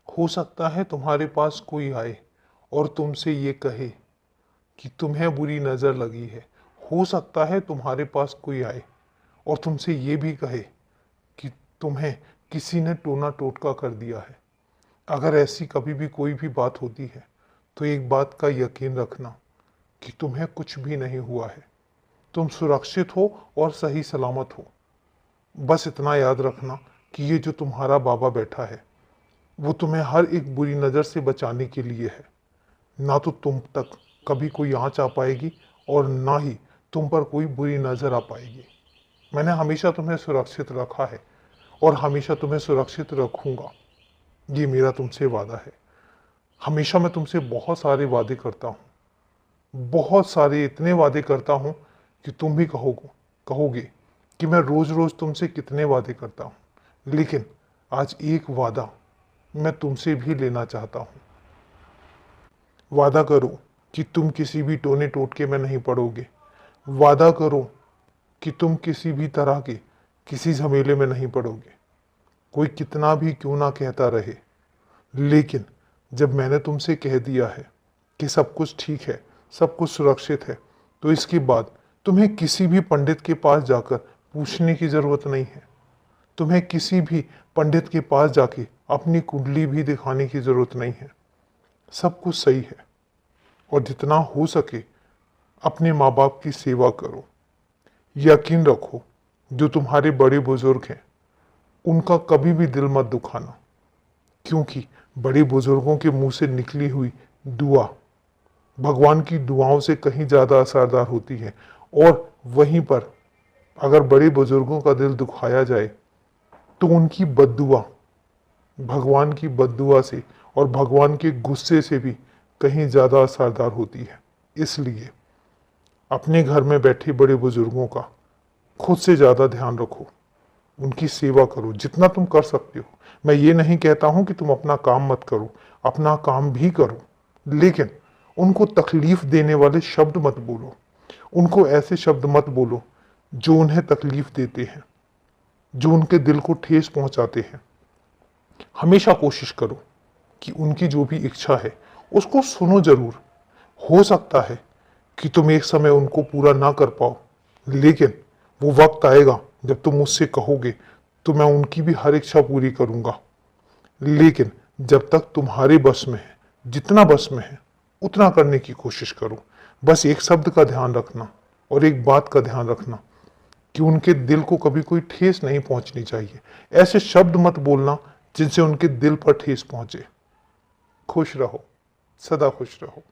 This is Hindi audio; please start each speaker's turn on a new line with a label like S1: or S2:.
S1: हो सकता है तुम्हारे पास कोई आए और तुमसे ये कहे कि तुम्हें बुरी नज़र लगी है। हो सकता है तुम्हारे पास कोई आए और तुमसे ये भी कहे कि तुम्हें किसी ने टोना टोटका कर दिया है। अगर ऐसी कभी भी कोई भी बात होती है तो एक बात का यकीन रखना कि तुम्हें कुछ भी नहीं हुआ है। तुम सुरक्षित हो और सही सलामत हो। बस इतना याद रखना कि ये जो तुम्हारा बाबा बैठा है वो तुम्हें हर एक बुरी नज़र से बचाने के लिए है। ना तो तुम तक कभी कोई आँच आ पाएगी और ना ही तुम पर कोई बुरी नज़र आ पाएगी। मैंने हमेशा तुम्हें सुरक्षित रखा है और हमेशा तुम्हें सुरक्षित रखूँगा। ये मेरा तुमसे वादा है। हमेशा मैं तुमसे बहुत सारे वादे करता हूँ, बहुत सारे इतने वादे करता हूँ कि तुम भी कहोगे कि मैं रोज़ रोज़ तुमसे कितने वादे करता हूँ। लेकिन आज एक वादा मैं तुमसे भी लेना चाहता हूँ। वादा करो कि तुम किसी भी टोने टोटके में नहीं पड़ोगे। वादा करो कि तुम किसी भी तरह के किसी झमेले में नहीं पड़ोगे। कोई कितना भी क्यों ना कहता रहे, लेकिन जब मैंने तुमसे कह दिया है कि सब कुछ ठीक है, सब कुछ सुरक्षित है, तो इसके बाद तुम्हें किसी भी पंडित के पास जाकर पूछने की ज़रूरत नहीं है। तुम्हें किसी भी पंडित के पास जाके अपनी कुंडली भी दिखाने की ज़रूरत नहीं है। सब कुछ सही है और जितना हो सके अपने माँ बाप की सेवा करो। यकीन रखो, जो तुम्हारे बड़े बुजुर्ग हैं उनका कभी भी दिल मत दुखाना, क्योंकि बड़े बुजुर्गों के मुंह से निकली हुई दुआ भगवान की दुआओं से कहीं ज़्यादा असरदार होती है। और वहीं पर अगर बड़े बुजुर्गों का दिल दुखाया जाए तो उनकी बद्दुआ भगवान की बद्दुआ से और भगवान के गुस्से से भी कहीं ज़्यादा असरदार होती है। इसलिए अपने घर में बैठे बड़े बुजुर्गों का खुद से ज़्यादा ध्यान रखो, उनकी सेवा करो जितना तुम कर सकते हो। मैं ये नहीं कहता हूँ कि तुम अपना काम मत करो, अपना काम भी करो, लेकिन उनको तकलीफ देने वाले शब्द मत बोलो। उनको ऐसे शब्द मत बोलो जो उन्हें तकलीफ देते हैं, जो उनके दिल को ठेस पहुंचाते हैं। हमेशा कोशिश करो कि उनकी जो भी इच्छा है उसको सुनो जरूर। हो सकता है कि तुम एक समय उनको पूरा ना कर पाओ, लेकिन वो वक्त आएगा जब तुम मुझसे कहोगे तो मैं उनकी भी हर इच्छा पूरी करूंगा। लेकिन जब तक तुम्हारे बस में है, जितना बस में है उतना करने की कोशिश करो। बस एक शब्द का ध्यान रखना और एक बात का ध्यान रखना कि उनके दिल को कभी कोई ठेस नहीं पहुंचनी चाहिए। ऐसे शब्द मत बोलना जिनसे उनके दिल पर ठेस पहुंचे। खुश रहो, सदा खुश रहो।